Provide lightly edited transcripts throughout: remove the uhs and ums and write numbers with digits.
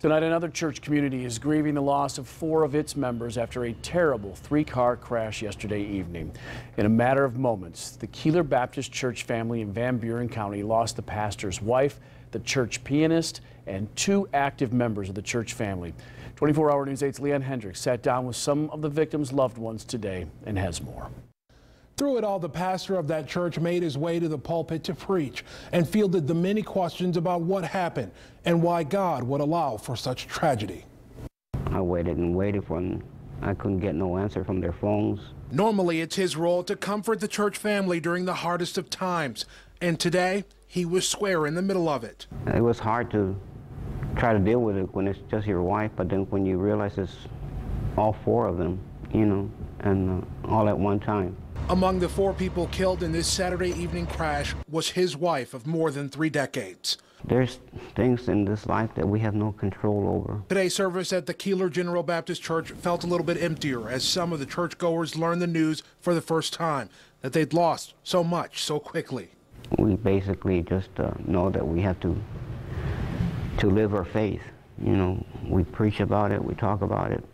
Tonight, another church community is grieving the loss of 4 of its members after a terrible 3-car crash yesterday evening. In a matter of moments, the Keeler Baptist Church family in Van Buren County lost the pastor's wife, the church pianist, and 2 active members of the church family. 24-Hour News 8's Leanne Hendricks sat down with some of the victims' loved ones today and has more. Through it all, the pastor of that church made his way to the pulpit to preach and fielded the many questions about what happened and why God would allow for such tragedy. I waited and waited for them. I couldn't get no answer from their phones. Normally, it's his role to comfort the church family during the hardest of times. And today, he was square in the middle of it. It was hard to try to deal with it when it's just your wife, but then when you realize it's all 4 of them, you know, and all at one time. Among the 4 people killed in this Saturday evening crash was his wife of more than 3 decades. There's things in this life that we have no control over. Today's service at the Keeler Baptist Church felt a little bit emptier as some of the churchgoers learned the news for the first time that they'd lost so much so quickly. We basically just know that we have to live our faith. You know, we preach about it, we talk about it,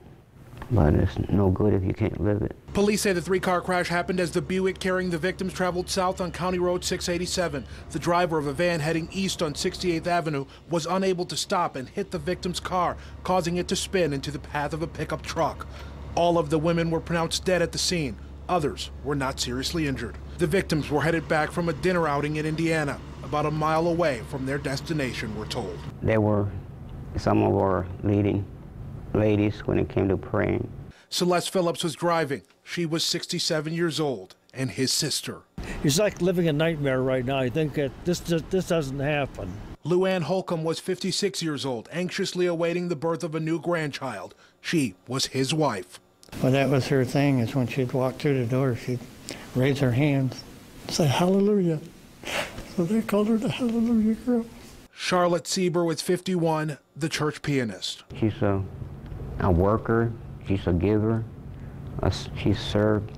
but it's no good if you can't live it. Police say the 3-car crash happened as the Buick carrying the victims traveled south on County Road 687. The driver of a van heading east on 68th Avenue was unable to stop and hit the victim's car, causing it to spin into the path of a pickup truck. All of the women were pronounced dead at the scene. Others were not seriously injured. The victims were headed back from a dinner outing in Indiana, about a mile away from their destination, we're told. They were some of our leading ladies when it came to praying. Celeste Phillips was driving. She was 67 years old, and his sister. It's like living a nightmare right now. I think that this doesn't happen. Luann Holcomb was 56 years old, anxiously awaiting the birth of a new grandchild. She was his wife. Well, that was her thing, is when she'd walk through the door, she'd raise her hands, say hallelujah. So they called her the Hallelujah Girl. Charlotte Sieber was 51, the church pianist. She's a worker, she's a giver, she served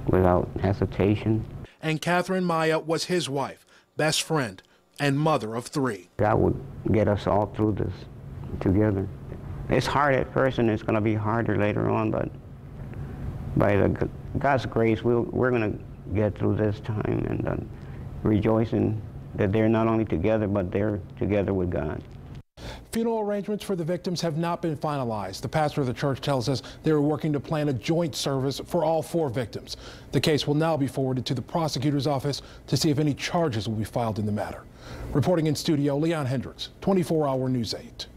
without hesitation. And Catherine Maya was his wife, best friend, and mother of 3. God would get us all through this together. It's hard at first, and it's going to be harder later on, but by God's grace, we're going to get through this time and rejoicing that they're not only together, but they're together with God. Funeral arrangements for the victims have not been finalized. The pastor of the church tells us they were working to plan a joint service for all 4 victims. The case will now be forwarded to the prosecutor's office to see if any charges will be filed in the matter. Reporting in studio, Leanne Hendricks, 24-Hour News 8.